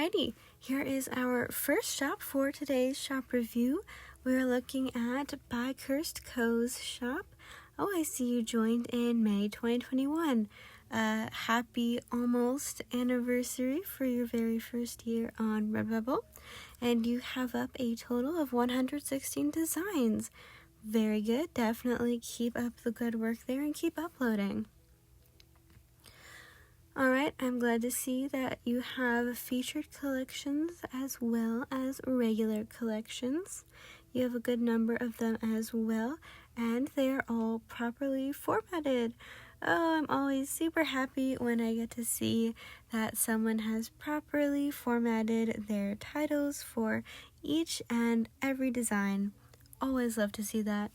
Alrighty, here is our first shop for today's shop review. We're looking at By Cursed Co's shop. Oh, I see you joined in May 2021. Happy almost anniversary for your very first year on Redbubble. And you have up a total of 116 designs. Very good. Definitely keep up the good work there and keep uploading. Alright, I'm glad to see that you have featured collections as well as regular collections. You have a good number of them as well, and they're all properly formatted. Oh, I'm always super happy when I get to see that someone has properly formatted their titles for each and every design. Always love to see that.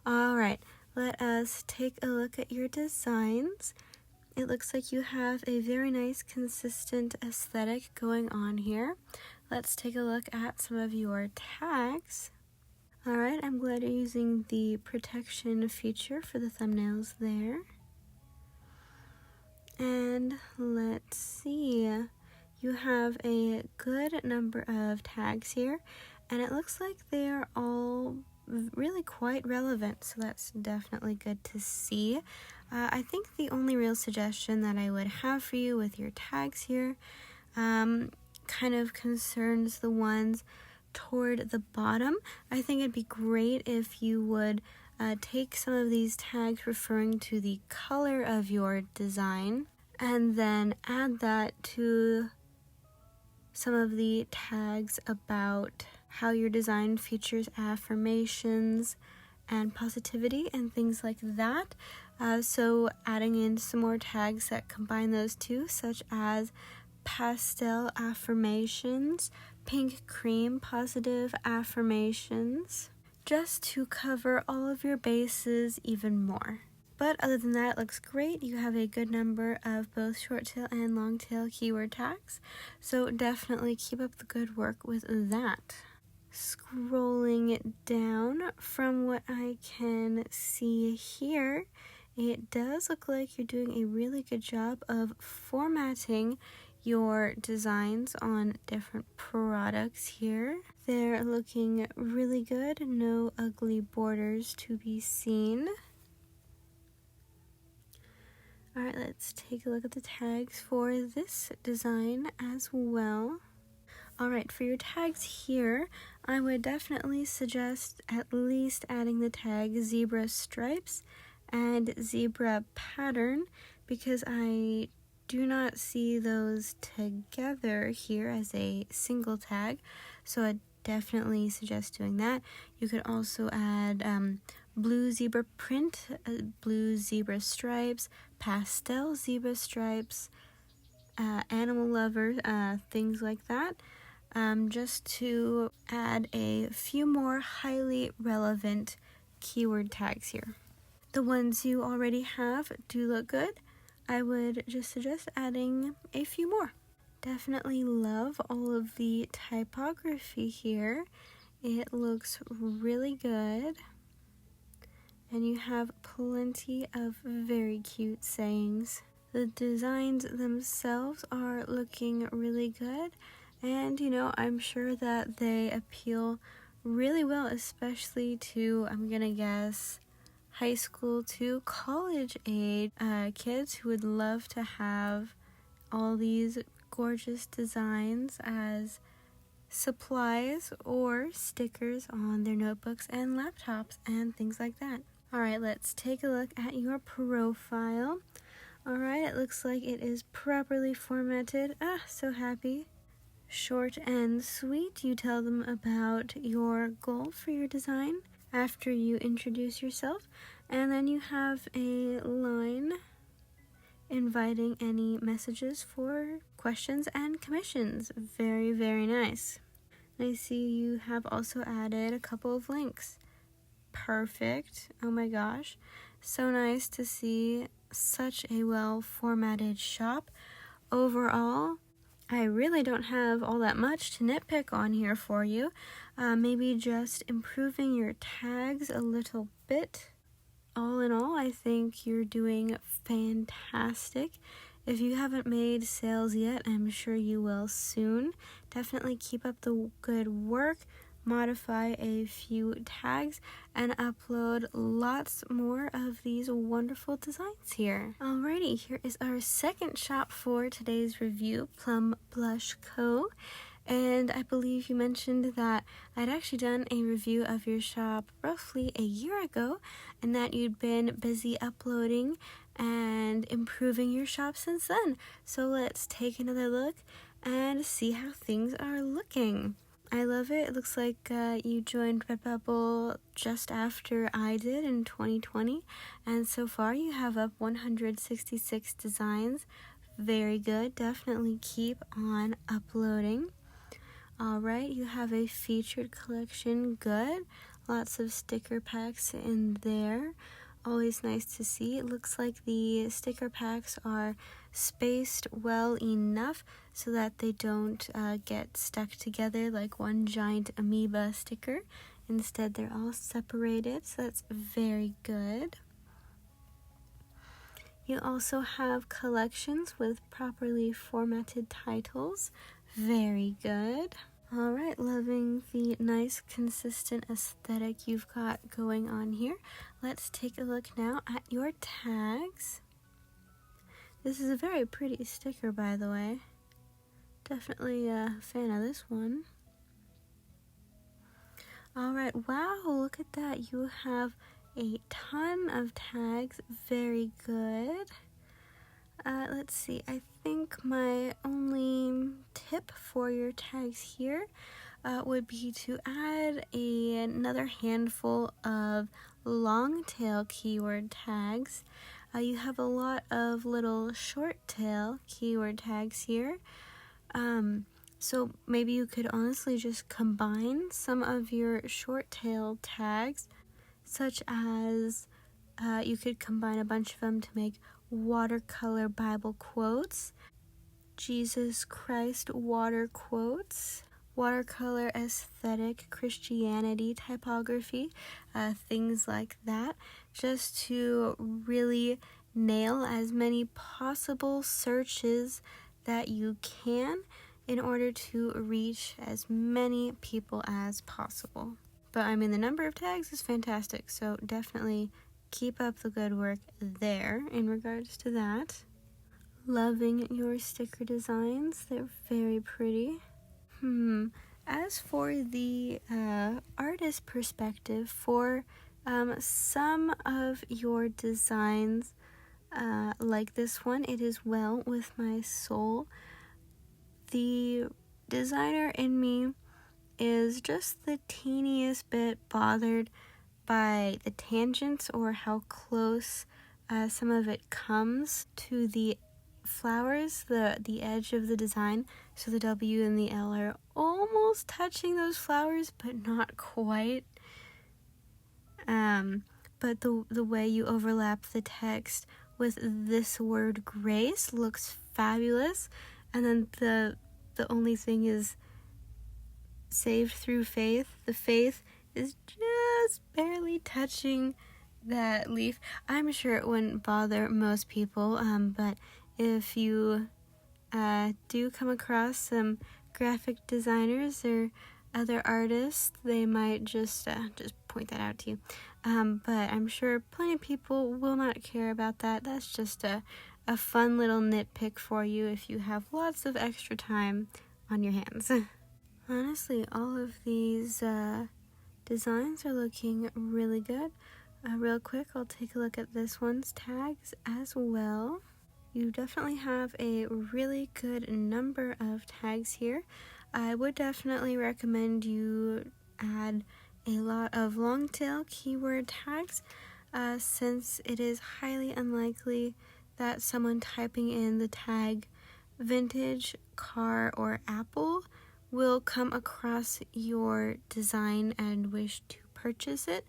Alright, let us take a look at your designs. It looks like you have a very nice consistent aesthetic going on here. Let's take a look at some of your tags. Alright, I'm glad you're using the protection feature for the thumbnails there. And let's see, you have a good number of tags here, and it looks like they are all really quite relevant, so that's definitely good to see. I think the only real suggestion that I would have for you with your tags here kind of concerns the ones toward the bottom. I think it'd be great if you would take some of these tags referring to the color of your design and then add that to some of the tags about how your design features affirmations and positivity and things like that. So adding in some more tags that combine those two, such as pastel affirmations, pink cream positive affirmations, just to cover all of your bases even more. But other than that, it looks great. You have a good number of both short tail and long tail keyword tags, so definitely keep up the good work with that. Scrolling down, from what I can see here, it does look like you're doing a really good job of formatting your designs on different products here. They're looking really good, no ugly borders to be seen. Alright, let's take a look at the tags for this design as well. Alright, for your tags here, I would definitely suggest at least adding the tag zebra stripes and zebra pattern, because I do not see those together here as a single tag, so I definitely suggest doing that. You could also add blue zebra print, blue zebra stripes, pastel zebra stripes, animal lover, things like that, just to add a few more highly relevant keyword tags here. The ones you already have do look good. I would just suggest adding a few more. Definitely love all of the typography here. It looks really good. And you have plenty of very cute sayings. The designs themselves are looking really good, and I'm sure that they appeal really well, especially to, I'm gonna guess, high school to college age kids who would love to have all these gorgeous designs as supplies or stickers on their notebooks and laptops and things like that. Alright, let's take a look at your profile. Alright, it looks like it is properly formatted. So happy. Short and sweet, you tell them about your goal for your design after you introduce yourself, and then you have a line inviting any messages for questions and commissions. Very, very nice. And I see you have also added a couple of links. Perfect. Oh my gosh, so nice to see such a well formatted shop. Overall, I really don't have all that much to nitpick on here for you. Maybe just improving your tags a little bit. All in all, I think you're doing fantastic. If you haven't made sales yet, I'm sure you will soon. Definitely keep up the good work, modify a few tags, and upload lots more of these wonderful designs here. Alrighty, here is our second shop for today's review, Plum Blush Co. And I believe you mentioned that I'd actually done a review of your shop roughly a year ago, and that you'd been busy uploading and improving your shop since then. So let's take another look and see how things are looking. I love it. It looks like you joined Redbubble just after I did in 2020, and so far you have up 166 designs. Very good. Definitely keep on uploading. Alright, you have a featured collection. Good. Lots of sticker packs in there. Always nice to see. It looks like the sticker packs are spaced well enough so that they don't get stuck together like one giant amoeba sticker. Instead, they're all separated, so that's very good. You also have collections with properly formatted titles. Very good. Alright, loving the nice consistent aesthetic you've got going on here. Let's take a look now at your tags. This is a very pretty sticker, by the way. Definitely a fan of this one. Alright, wow, look at that. You have a ton of tags. Very good. Let's see, I think my only tip for your tags here would be to add another handful of long tail keyword tags. You have a lot of little short tail keyword tags here. So maybe you could honestly just combine some of your short tail tags, such as you could combine a bunch of them to make watercolor Bible quotes, Jesus Christ water quotes, watercolor aesthetic Christianity typography, things like that, just to really nail as many possible searches that you can in order to reach as many people as possible. But I mean, the number of tags is fantastic, so definitely keep up the good work there in regards to that. Loving your sticker designs. They're very pretty. As for the artist perspective, for some of your designs, like this one, It Is Well With My Soul, the designer in me is just the teeniest bit bothered by the tangents or how close some of it comes to the flowers, the edge of the design. So the W and the L are almost touching those flowers, but not quite. But the way you overlap the text with this word grace looks fabulous. And then the only thing is saved through faith. The faith is just barely touching that leaf. I'm sure it wouldn't bother most people, but if you do come across some graphic designers or other artists, they might just point that out to you. But I'm sure plenty of people will not care about that. That's just a fun little nitpick for you if you have lots of extra time on your hands. Honestly, all of these designs are looking really good. Real quick, I'll take a look at this one's tags as well. You definitely have a really good number of tags here. I would definitely recommend you add a lot of long tail keyword tags, since it is highly unlikely that someone typing in the tag vintage, car, or apple will come across your design and wish to purchase it.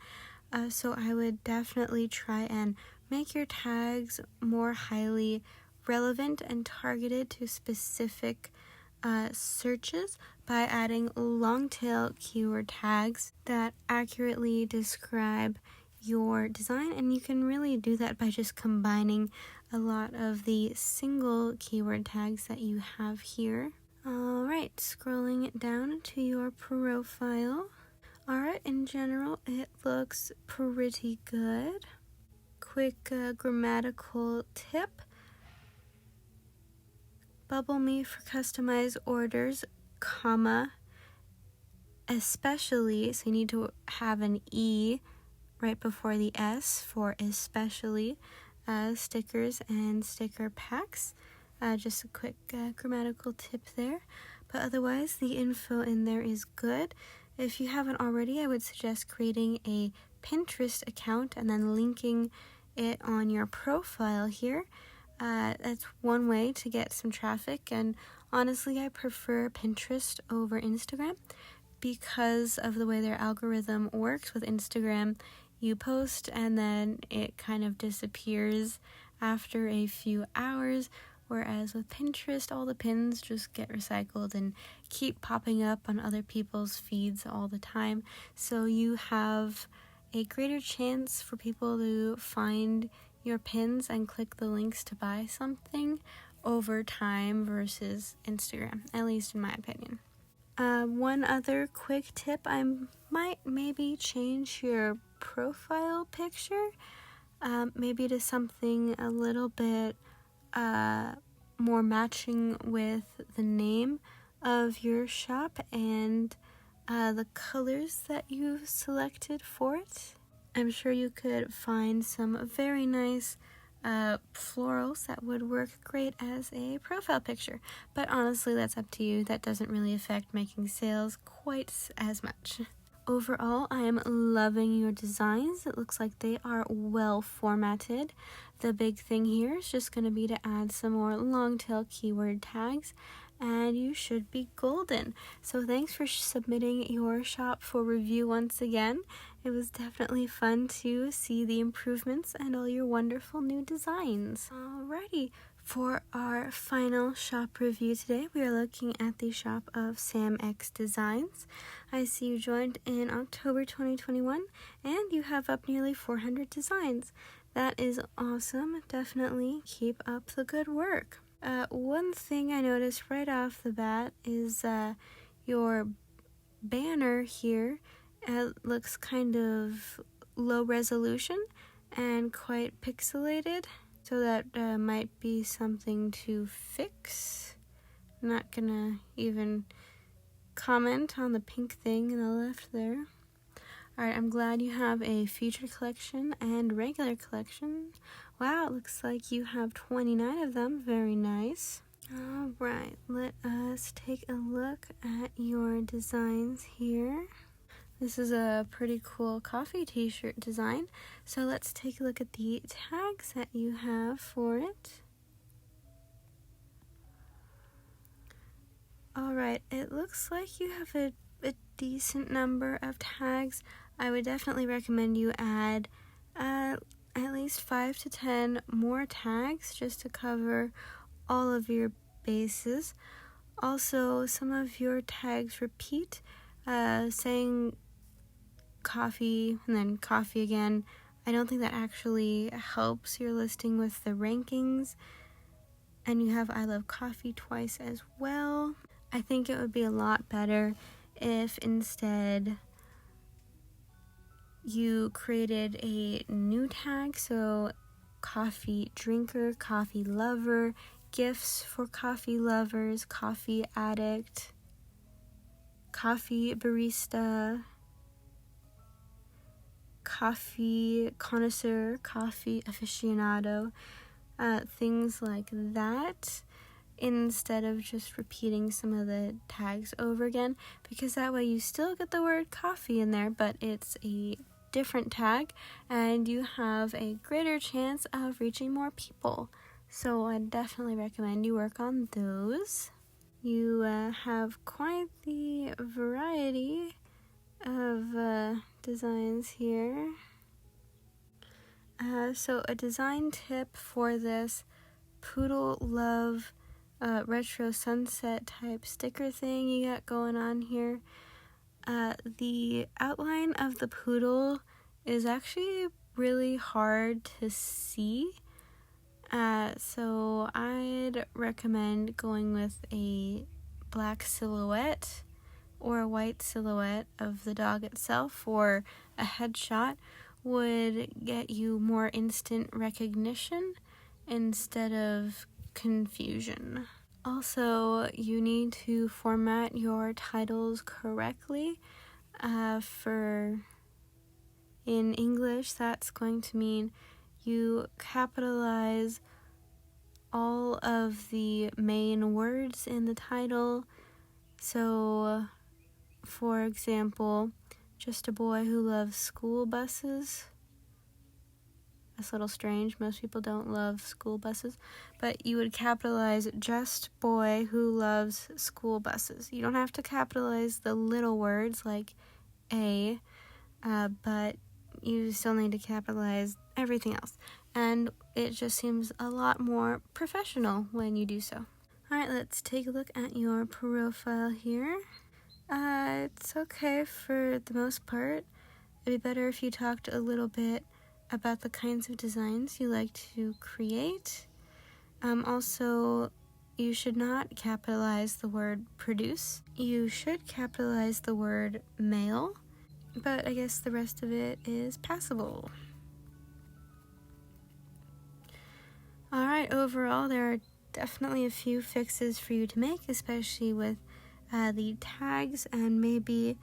So I would definitely try and make your tags more highly relevant and targeted to specific searches by adding long tail keyword tags that accurately describe your design. And you can really do that by just combining a lot of the single keyword tags that you have here. Alright, scrolling down to your profile. Alright, in general, it looks pretty good. Quick grammatical tip. Bubble me for customized orders, comma, especially, so you need to have an E right before the S for especially, stickers and sticker packs. Just a quick grammatical tip there. But otherwise, the info in there is good. If you haven't already, I would suggest creating a Pinterest account and then linking it on your profile here. That's one way to get some traffic, and honestly, I prefer Pinterest over Instagram because of the way their algorithm works. With Instagram, you post and then it kind of disappears after a few hours, whereas with Pinterest, all the pins just get recycled and keep popping up on other people's feeds all the time. So you have a greater chance for people to find your pins and click the links to buy something over time versus Instagram, at least in my opinion. One other quick tip, I might maybe change your profile picture, maybe to something a little bit more matching with the name of your shop and the colors that you've selected for it. I'm sure you could find some very nice florals that would work great as a profile picture, but honestly, that's up to you. That doesn't really affect making sales quite as much. Overall, I am loving your designs. It looks like they are well formatted. The big thing here is just going to be to add some more long tail keyword tags, and you should be golden. So thanks for submitting your shop for review once again. It was definitely fun to see the improvements and all your wonderful new designs. Alrighty, for our final shop review today, we are looking at the shop of Sam X Designs. I see you joined in October 2021, and you have up nearly 400 designs. That is awesome. Definitely keep up the good work. One thing I noticed right off the bat is your banner here looks kind of low resolution and quite pixelated, so that might be something to fix. I'm not gonna even comment on the pink thing in the left there. Alright, I'm glad you have a featured collection and regular collection. Wow, it looks like you have 29 of them. Very nice. Alright, let us take a look at your designs here. This is a pretty cool coffee t-shirt design. So let's take a look at the tags that you have for it. Alright, it looks like you have a decent number of tags. I would definitely recommend you add at least 5 to 10 more tags just to cover all of your bases. Also, some of your tags repeat, saying coffee and then coffee again. I don't think that actually helps your listing with the rankings. And you have I love coffee twice as well. I think it would be a lot better if instead you created a new tag, so coffee drinker, coffee lover, gifts for coffee lovers, coffee addict, coffee barista, coffee connoisseur, coffee aficionado, things like that, instead of just repeating some of the tags over again, because that way you still get the word coffee in there, but it's a different tag and you have a greater chance of reaching more people. So I definitely recommend you work on those. You have quite the variety of designs here. So a design tip for this poodle love retro sunset type sticker thing you got going on here. The outline of the poodle is actually really hard to see, So I'd recommend going with a black silhouette or a white silhouette of the dog itself, or a headshot would get you more instant recognition instead of confusion. Also, you need to format your titles correctly. In English, that's going to mean you capitalize all of the main words in the title. So, for example, just a boy who loves school buses. That's a little strange. Most people don't love school buses. But you would capitalize just boy who loves school buses. You don't have to capitalize the little words like A, but you still need to capitalize everything else. And it just seems a lot more professional when you do so. Alright, let's take a look at your profile here. It's okay for the most part. It'd be better if you talked a little bit about the kinds of designs you like to create. Also, you should not capitalize the word produce. You should capitalize the word mail, but I guess the rest of it is passable. Alright, overall, there are definitely a few fixes for you to make, especially with the tags, and maybe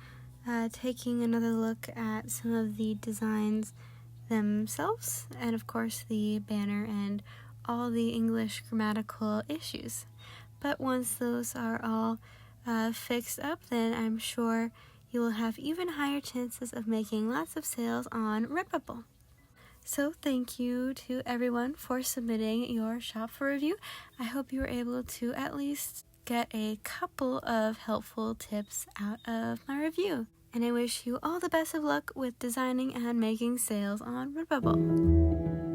taking another look at some of the designs themselves, and of course the banner and all the English grammatical issues. But once those are all fixed up, then I'm sure you will have even higher chances of making lots of sales on Redbubble. So thank you to everyone for submitting your shop for review. I hope you were able to at least get a couple of helpful tips out of my review. And I wish you all the best of luck with designing and making sales on Redbubble.